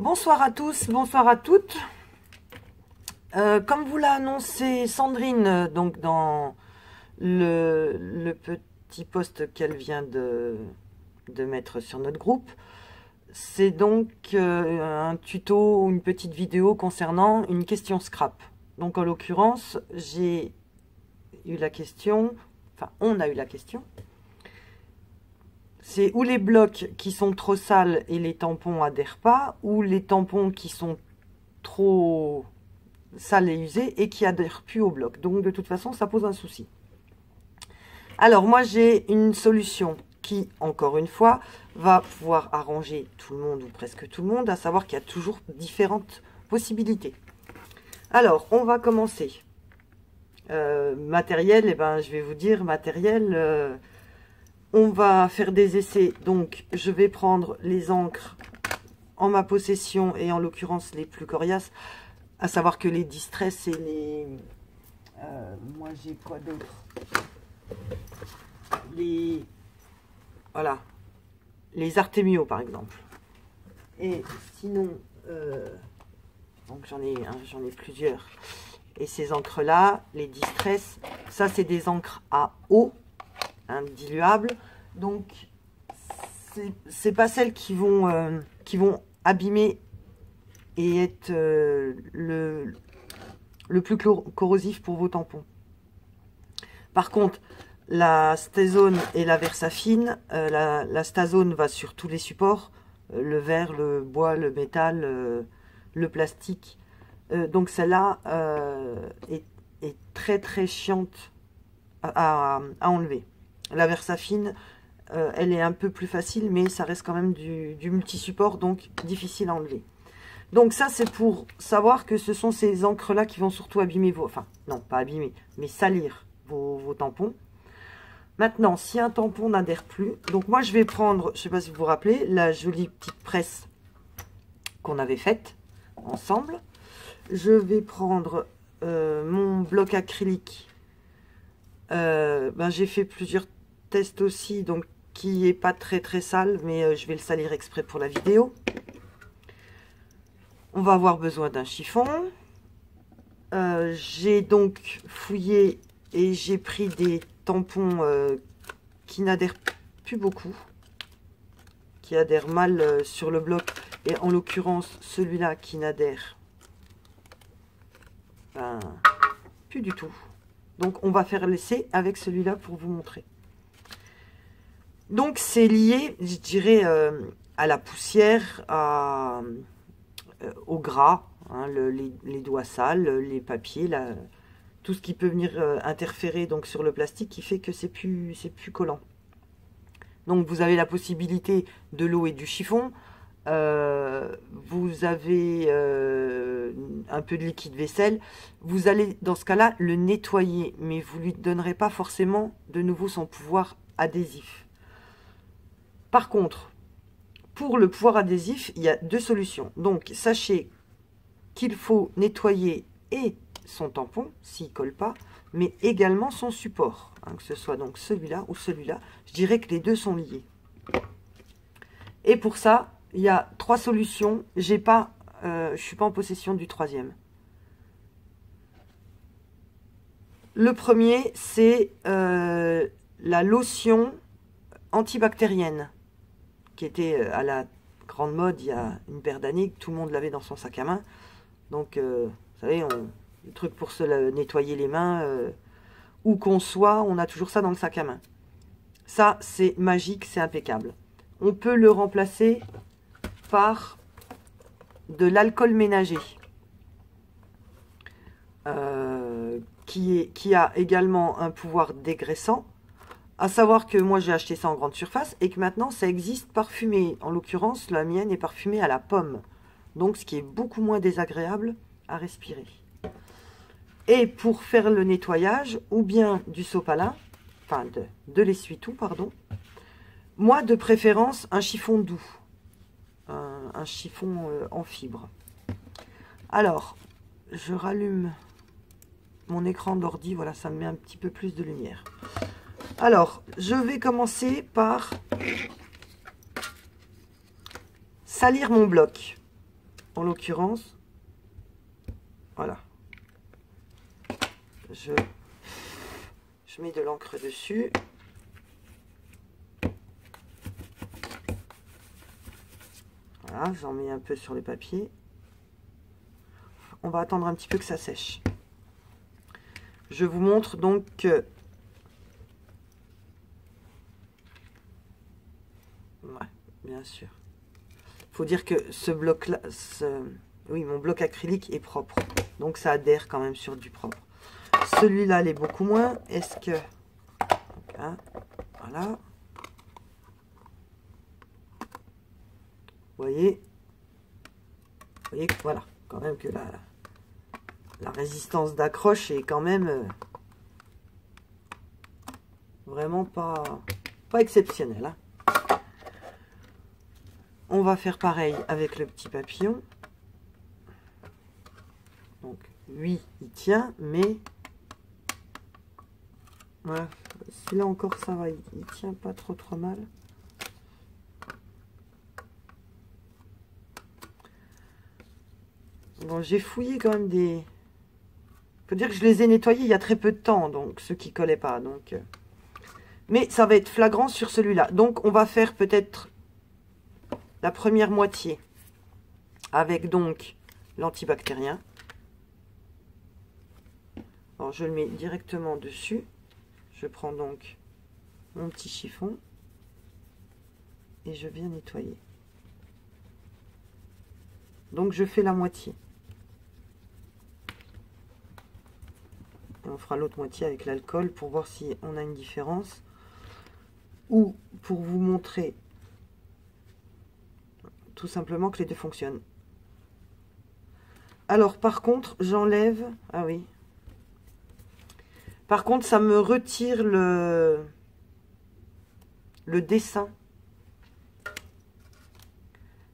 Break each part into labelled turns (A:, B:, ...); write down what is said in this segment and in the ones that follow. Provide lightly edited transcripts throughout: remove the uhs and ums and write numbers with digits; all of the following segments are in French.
A: Bonsoir à tous, bonsoir à toutes. Comme vous l'a annoncé Sandrine, donc dans le petit post qu'elle vient de mettre sur notre groupe, c'est donc un tuto ou une petite vidéo concernant une question scrap. Donc en l'occurrence, j'ai eu la question, enfin on a eu la question. C'est ou les blocs qui sont trop sales et les tampons adhèrent pas, ou les tampons qui sont trop sales et usés et qui adhèrent plus au bloc. Donc de toute façon, ça pose un souci. Alors moi, j'ai une solution qui, encore une fois, va pouvoir arranger tout le monde ou presque tout le monde, à savoir qu'il y a toujours différentes possibilités. Alors, on va commencer. Matériel, eh ben, je vais vous dire, matériel... on va faire des essais, donc je vais prendre les encres en ma possession et en l'occurrence les plus coriaces, à savoir que les Distress et les... moi j'ai quoi d'autre? Les... voilà, les Artemio par exemple. Et sinon, donc j'en ai plusieurs. Et ces encres là, les Distress, ça c'est des encres à eau. Diluable, donc c'est pas celles qui vont abîmer et être le plus corrosif pour vos tampons. Par contre, la Stazone et la Versafine, la Stazone va sur tous les supports, le verre, le bois, le métal, le plastique. Donc celle-là est très chiante à enlever. La Versafine, elle est un peu plus facile, mais ça reste quand même du multi-support, donc difficile à enlever. Donc ça, c'est pour savoir que ce sont ces encres-là qui vont surtout abîmer vos... Enfin, non, pas abîmer, mais salir vos tampons. Maintenant, si un tampon n'adhère plus, donc moi, je vais prendre, je ne sais pas si vous vous rappelez, la jolie petite presse qu'on avait faite ensemble. Je vais prendre mon bloc acrylique. J'ai fait plusieurs test aussi, donc qui est pas très sale, mais je vais le salir exprès pour la vidéo. On va avoir besoin d'un chiffon. J'ai donc fouillé et j'ai pris des tampons qui n'adhèrent plus beaucoup, qui adhèrent mal sur le bloc, et en l'occurrence celui-là qui n'adhère plus du tout. Donc on va faire l'essai avec celui-là pour vous montrer. Donc c'est lié, je dirais, à la poussière, au gras, hein, les doigts sales, les papiers, tout ce qui peut venir interférer donc sur le plastique, qui fait que c'est plus collant. Donc vous avez la possibilité de l'eau et du chiffon. Vous avez un peu de liquide vaisselle. Vous allez dans ce cas-là le nettoyer, mais vous lui donnerez pas forcément de nouveau son pouvoir adhésif. Par contre, pour le pouvoir adhésif, il y a deux solutions. Donc, sachez qu'il faut nettoyer et son tampon, s'il ne colle pas, mais également son support. Hein, que ce soit donc celui-là ou celui-là. Je dirais que les deux sont liés. Et pour ça, il y a trois solutions. Je suis pas en possession du troisième. Le premier, c'est la lotion antibactérienne, qui était à la grande mode il y a une paire d'années, tout le monde l'avait dans son sac à main. Donc, vous savez, le truc pour se nettoyer les mains, où qu'on soit, on a toujours ça dans le sac à main. Ça, c'est magique, c'est impeccable. On peut le remplacer par de l'alcool ménager, qui a également un pouvoir dégraissant. À savoir que moi j'ai acheté ça en grande surface et que maintenant ça existe parfumé. En l'occurrence, la mienne est parfumée à la pomme. Donc ce qui est beaucoup moins désagréable à respirer. Et pour faire le nettoyage, ou bien du sopalin, enfin de l'essuie-tout, pardon. Moi de préférence un chiffon doux. Un chiffon en fibre. Alors, je rallume mon écran d'ordi, voilà, ça me met un petit peu plus de lumière. Alors, je vais commencer par salir mon bloc. en l'occurrence, voilà, je mets de l'encre dessus. Voilà, j'en mets un peu sur le papier. On va attendre un petit peu que ça sèche. Je vous montre donc que... Ouais, bien sûr. Il faut dire que ce bloc-là, oui, mon bloc acrylique est propre. Donc ça adhère quand même sur du propre. Celui-là l'est beaucoup moins. Est-ce que... Donc, hein, voilà. Vous voyez que voilà, quand même que la résistance d'accroche est quand même vraiment pas exceptionnelle. Hein. On va faire pareil avec le petit papillon. Donc lui, il tient, mais voilà, celui-là encore ça va, il tient pas trop mal. Bon, j'ai fouillé quand même des... Faut dire que je les ai nettoyés il y a très peu de temps, donc ceux qui collaient pas. Donc, mais ça va être flagrant sur celui-là. Donc on va faire peut-être la première moitié avec donc l'antibactérien. Alors je le mets directement dessus. Je prends donc mon petit chiffon et je viens nettoyer. Donc je fais la moitié. Et on fera l'autre moitié avec l'alcool pour voir si on a une différence. Ou pour vous montrer tout simplement que les deux fonctionnent. Alors par contre, j'enlève... Ah oui. Par contre, ça me retire le dessin.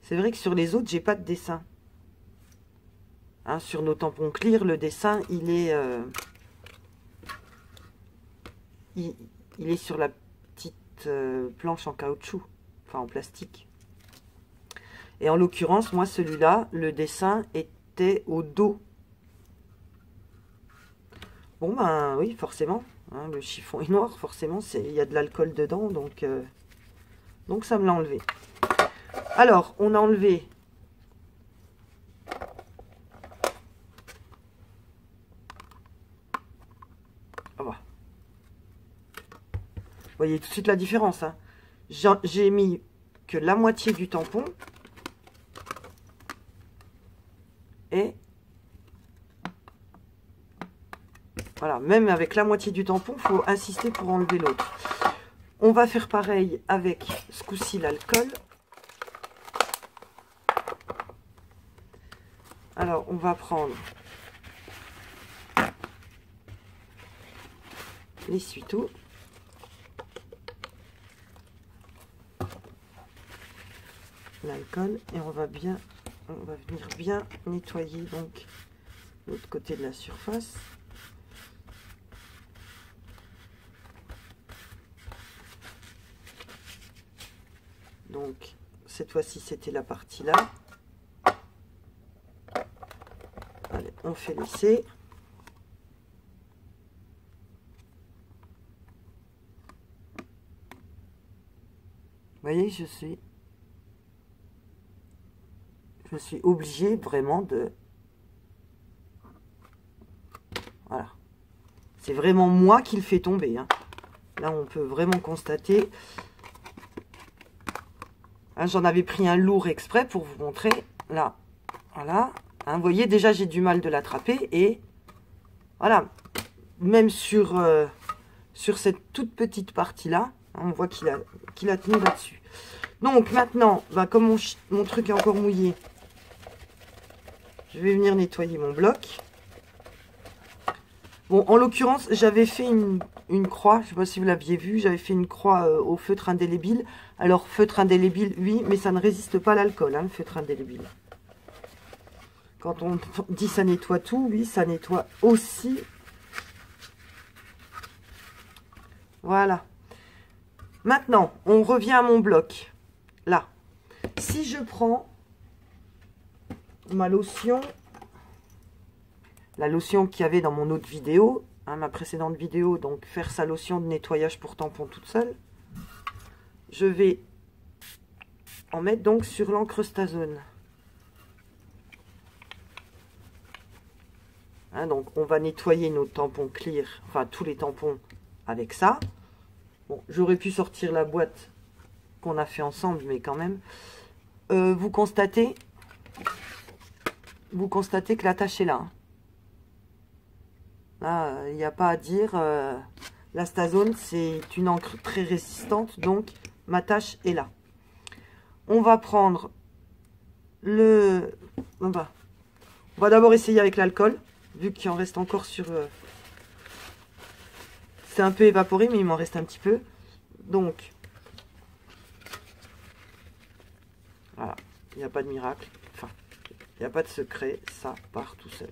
A: C'est vrai que sur les autres, j'ai pas de dessin. Hein, sur nos tampons clear, le dessin, il est... il est sur la petite planche en caoutchouc, enfin en plastique. Et en l'occurrence, moi, celui-là, le dessin était au dos. Bon, ben oui, forcément, hein, le chiffon est noir, forcément, il y a de l'alcool dedans, donc ça me l'a enlevé. Alors, on a enlevé... Vous voyez tout de suite la différence. Hein. J'ai mis que la moitié du tampon. Et voilà, même avec la moitié du tampon, il faut insister pour enlever l'autre. On va faire pareil avec ce coup-ci l'alcool. Alors, on va prendre l'essuie-tout. L'alcool et on va venir bien nettoyer donc l'autre côté de la surface. Donc cette fois-ci c'était la partie là. Allez, on fait lisser. Vous voyez, je suis obligée vraiment de... Voilà. C'est vraiment moi qui le fais tomber. Hein. Là, on peut vraiment constater... Hein, j'en avais pris un lourd exprès pour vous montrer. Là, voilà. Hein, vous voyez, déjà, j'ai du mal de l'attraper. Et voilà. Même sur cette toute petite partie-là, hein, on voit qu'il a tenu là-dessus. Donc, maintenant, bah, comme mon truc est encore mouillé, je vais venir nettoyer mon bloc. Bon, en l'occurrence, j'avais fait une croix. Je ne sais pas si vous l'aviez vu. J'avais fait une croix au feutre indélébile. Alors, feutre indélébile, oui, mais ça ne résiste pas à l'alcool, hein, le feutre indélébile. Quand on dit ça nettoie tout, oui, ça nettoie aussi. Voilà. Maintenant, on revient à mon bloc. Là. Si je prends ma lotion, la lotion qu'il y avait dans mon autre vidéo, hein, ma précédente vidéo, donc faire sa lotion de nettoyage pour tampon toute seule. Je vais en mettre donc sur l'encrustazone. Hein, donc on va nettoyer nos tampons clear, enfin tous les tampons avec ça. Bon, j'aurais pu sortir la boîte qu'on a fait ensemble, mais quand même. Vous constatez que la tache est là. Hein. Là, il n'y a pas à dire. La Stazone, c'est une encre très résistante, donc ma tache est là. On va prendre le... On va d'abord essayer avec l'alcool, vu qu'il en reste encore sur... C'est un peu évaporé, mais il m'en reste un petit peu. Donc, voilà, il n'y a pas de miracle. Enfin, il n'y a pas de secret, ça part tout seul.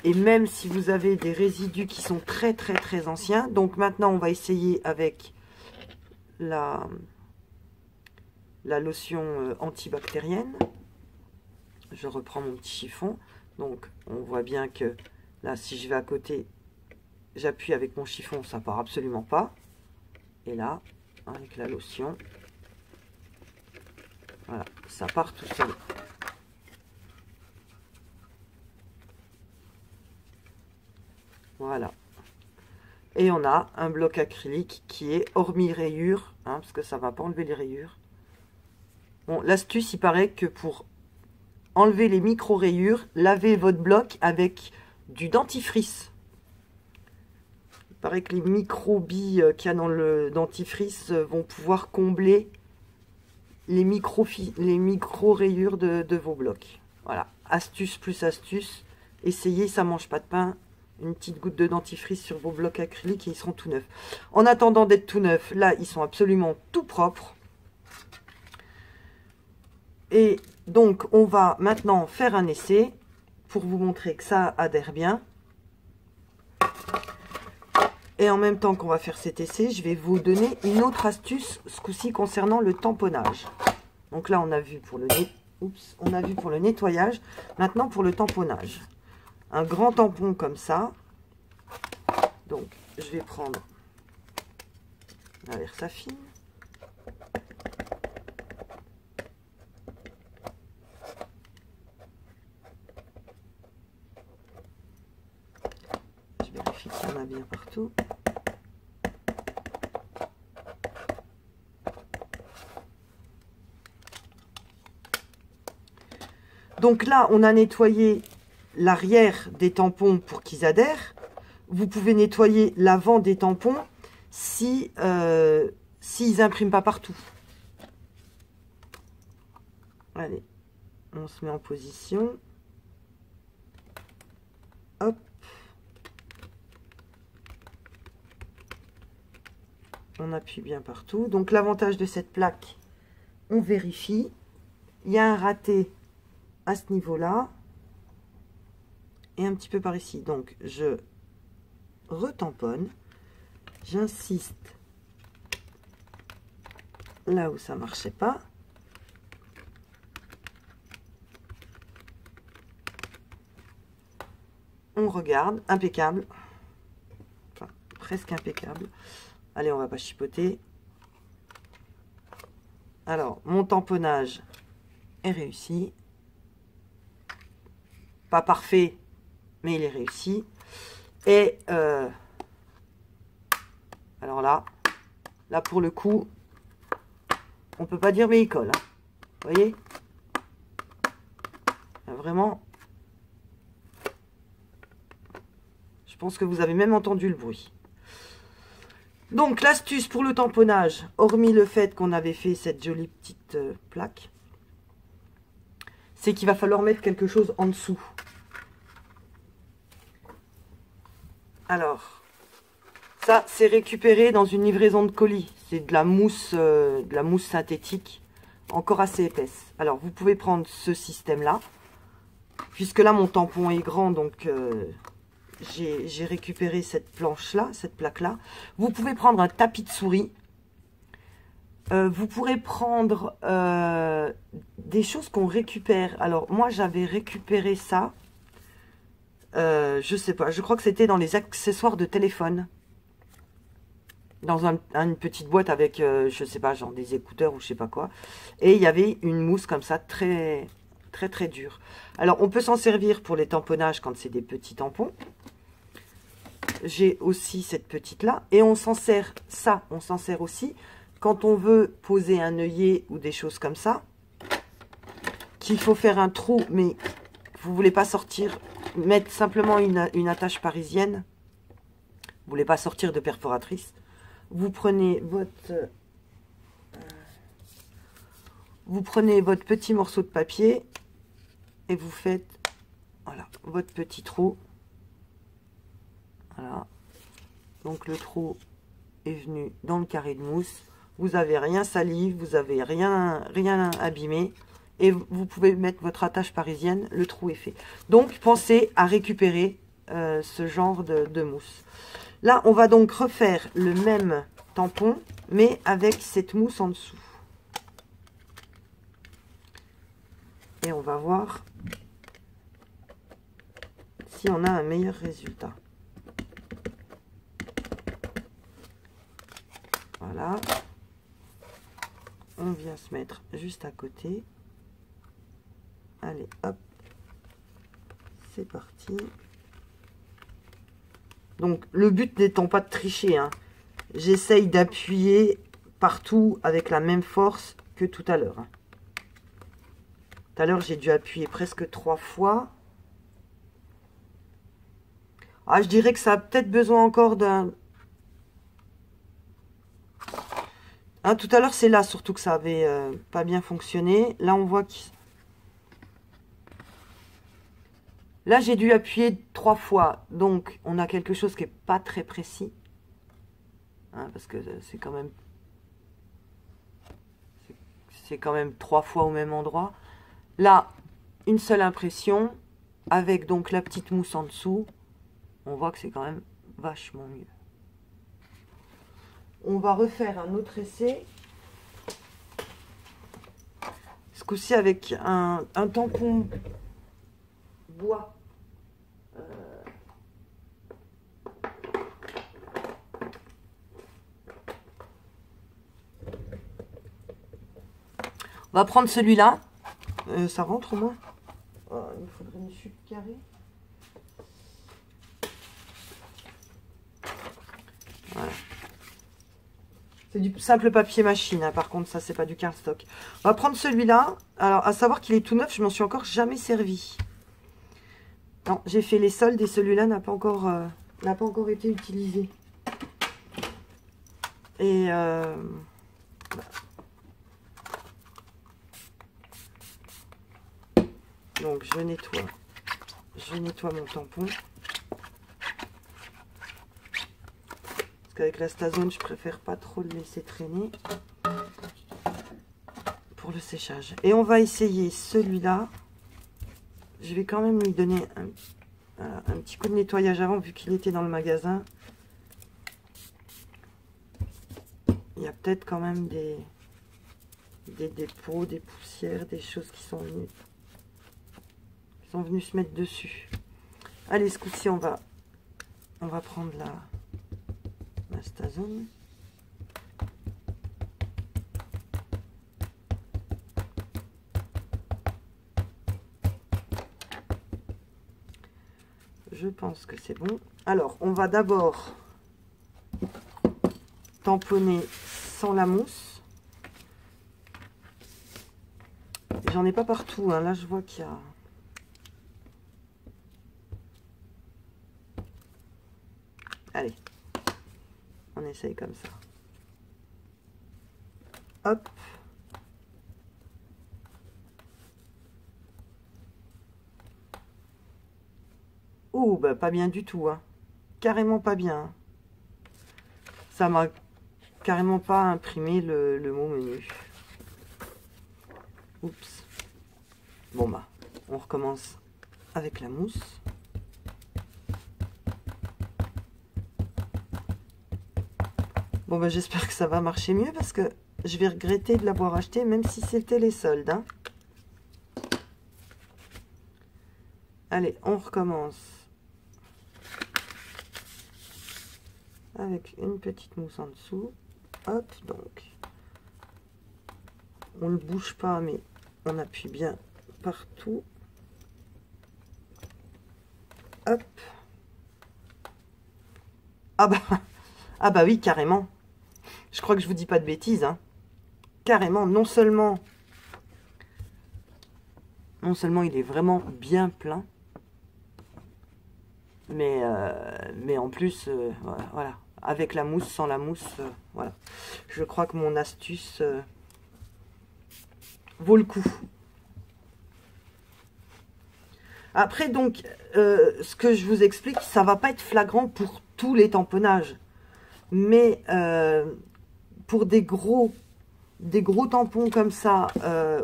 A: Et même si vous avez des résidus qui sont très très très anciens, donc maintenant on va essayer avec la lotion antibactérienne. Je reprends mon petit chiffon. Donc on voit bien que là, si je vais à côté, j'appuie avec mon chiffon, ça part absolument pas. Et là, avec la lotion, voilà, ça part tout seul. Voilà. Et on a un bloc acrylique qui est hormis rayures, hein, parce que ça ne va pas enlever les rayures. Bon, l'astuce, il paraît que pour enlever les micro-rayures, lavez votre bloc avec du dentifrice. Il paraît que les micro-billes qu'il y a dans le dentifrice vont pouvoir combler les micro-rayures de vos blocs. Voilà, astuce plus astuce. Essayez, ça ne mange pas de pain. Une petite goutte de dentifrice sur vos blocs acryliques et ils seront tout neufs. En attendant d'être tout neufs, là, ils sont absolument tout propres. Et donc, on va maintenant faire un essai pour vous montrer que ça adhère bien. Et en même temps qu'on va faire cet essai, je vais vous donner une autre astuce, ce coup-ci concernant le tamponnage. Donc là, on a vu pour le nettoyage. Maintenant, pour le tamponnage. Un grand tampon comme ça. Donc, je vais prendre la Versafine. Je vérifie qu'il y en a bien partout. Donc là, on a nettoyé l'arrière des tampons pour qu'ils adhèrent. Vous pouvez nettoyer l'avant des tampons si s'ils n'impriment pas partout. Allez, on se met en position. Hop. On appuie bien partout. Donc l'avantage de cette plaque, on vérifie. Il y a un raté à ce niveau-là. Et un petit peu par ici. Donc je retamponne. J'insiste là où ça ne marchait pas. On regarde, impeccable. Enfin, presque impeccable. Allez, on va pas chipoter. Alors, mon tamponnage est réussi. Pas parfait, mais il est réussi. Et alors là pour le coup, on peut pas dire mais il colle. Hein. Vous voyez? Vraiment, je pense que vous avez même entendu le bruit. Donc l'astuce pour le tamponnage, hormis le fait qu'on avait fait cette jolie petite plaque, c'est qu'il va falloir mettre quelque chose en dessous. Alors, ça c'est récupéré dans une livraison de colis. C'est de la mousse synthétique, encore assez épaisse. Alors vous pouvez prendre ce système-là, puisque là mon tampon est grand, donc j'ai récupéré cette planche-là, cette plaque-là. Vous pouvez prendre un tapis de souris. Vous pourrez prendre des choses qu'on récupère. Alors, moi, j'avais récupéré ça. Je sais pas, je crois que c'était dans les accessoires de téléphone. Dans une petite boîte avec, je sais pas, genre des écouteurs ou je sais pas quoi. Et il y avait une mousse comme ça, très dure. Alors, on peut s'en servir pour les tamponnages quand c'est des petits tampons. J'ai aussi cette petite là. Et on s'en sert, on s'en sert aussi quand on veut poser un œillet ou des choses comme ça. Qu'il faut faire un trou, mais vous voulez pas sortir, mettre simplement une attache parisienne. Vous voulez pas sortir de perforatrice. Vous prenez votre petit morceau de papier et vous faites, voilà, votre petit trou. Voilà. Donc le trou est venu dans le carré de mousse. Vous n'avez rien sali, vous n'avez rien abîmé. Et vous pouvez mettre votre attache parisienne, le trou est fait. Donc pensez à récupérer ce genre de mousse. Là, on va donc refaire le même tampon, mais avec cette mousse en dessous. Et on va voir si on a un meilleur résultat. Voilà. On vient se mettre juste à côté. Allez, hop. C'est parti. Donc, le but n'étant pas de tricher, hein. J'essaye d'appuyer partout avec la même force que tout à l'heure. Hein. Tout à l'heure, j'ai dû appuyer presque 3 fois. Ah, je dirais que ça a peut-être besoin encore d'un... Hein, tout à l'heure, c'est là surtout que ça avait pas bien fonctionné. Là, on voit que... Là, j'ai dû appuyer 3 fois. Donc, on a quelque chose qui n'est pas très précis. Hein, parce que c'est quand même... C'est quand même 3 fois au même endroit. Là, une seule impression. Avec donc la petite mousse en dessous. On voit que c'est quand même vachement mieux. On va refaire un autre essai. Ce coup-ci avec un tampon bois. On va prendre celui-là. Ça rentre au moins. Oh, il me faudrait une chute carrée. Voilà. C'est du simple papier machine, hein. Par contre, ça, c'est pas du cardstock. On va prendre celui-là. Alors, à savoir qu'il est tout neuf, je m'en suis encore jamais servi. Non, j'ai fait les soldes et celui-là n'a pas encore été utilisé. Et donc, je nettoie mon tampon. Parce qu'avec la Stazone, je préfère pas trop le laisser traîner pour le séchage. Et on va essayer celui-là. Je vais quand même lui donner un petit coup de nettoyage avant, vu qu'il était dans le magasin. Il y a peut-être quand même des dépôts, des poussières, des choses qui sont venues se mettre dessus. Allez, ce coup-ci, on va prendre la Stazone. Je pense que c'est bon. Alors, on va d'abord tamponner sans la mousse. J'en ai pas partout, hein. Là, je vois qu'il y a... Allez, on essaye comme ça. Hop. Oh, bah pas bien du tout, hein. Carrément pas bien. Ça m'a carrément pas imprimé le mot menu. Oups. Bon bah, on recommence avec la mousse. Bon bah j'espère que ça va marcher mieux parce que je vais regretter de l'avoir acheté, même si c'était les soldes. Hein. Allez, on recommence. Avec une petite mousse en dessous. Hop, donc. On ne bouge pas, mais on appuie bien partout. Hop. Ah bah oui, carrément. Je crois que je vous dis pas de bêtises. Hein. Carrément, non seulement il est vraiment bien plein, mais en plus, voilà, avec la mousse, sans la mousse, voilà. Je crois que mon astuce vaut le coup. Après, donc, ce que je vous explique, ça va pas être flagrant pour tous les tamponnages. Mais pour des gros tampons comme ça,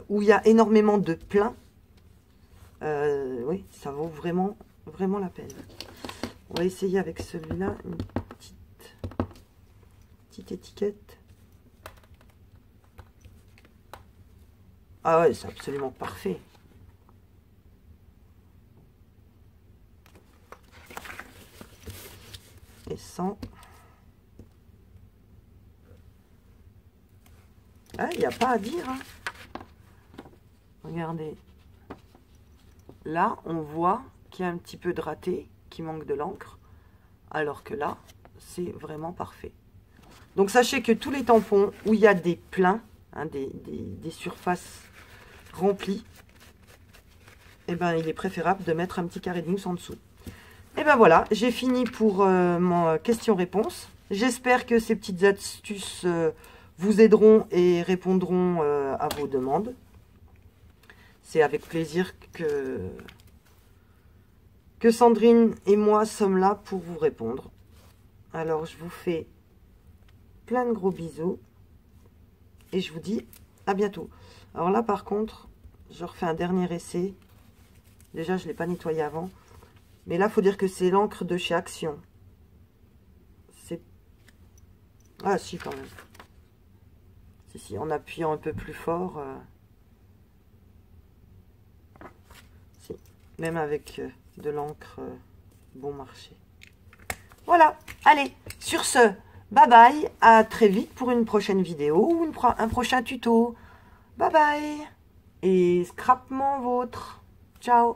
A: où il y a énormément de plein, oui, ça vaut vraiment la peine. On va essayer avec celui-là, une petite étiquette. Ah ouais, c'est absolument parfait. Et sans. Ah, il n'y a pas à dire. Hein. Regardez. Là, on voit qu'il y a un petit peu de raté, qu'il manque de l'encre. Alors que là, c'est vraiment parfait. Donc, sachez que tous les tampons où il y a des pleins, hein, des surfaces remplies, eh ben, il est préférable de mettre un petit carré de mousse en dessous. Et ben voilà, j'ai fini pour mon question-réponse. J'espère que ces petites astuces vous aideront et répondront à vos demandes. C'est avec plaisir que Sandrine et moi sommes là pour vous répondre. Alors, je vous fais plein de gros bisous et je vous dis à bientôt. Alors là, par contre, je refais un dernier essai. Déjà, je ne l'ai pas nettoyé avant. Mais là, il faut dire que c'est l'encre de chez Action. C'est... Ah, si, quand même. Si, en appuyant un peu plus fort. Si, même avec de l'encre bon marché. Voilà, allez, sur ce, bye bye, à très vite pour une prochaine vidéo ou un prochain tuto. Bye bye, et scrapement vôtre. Ciao.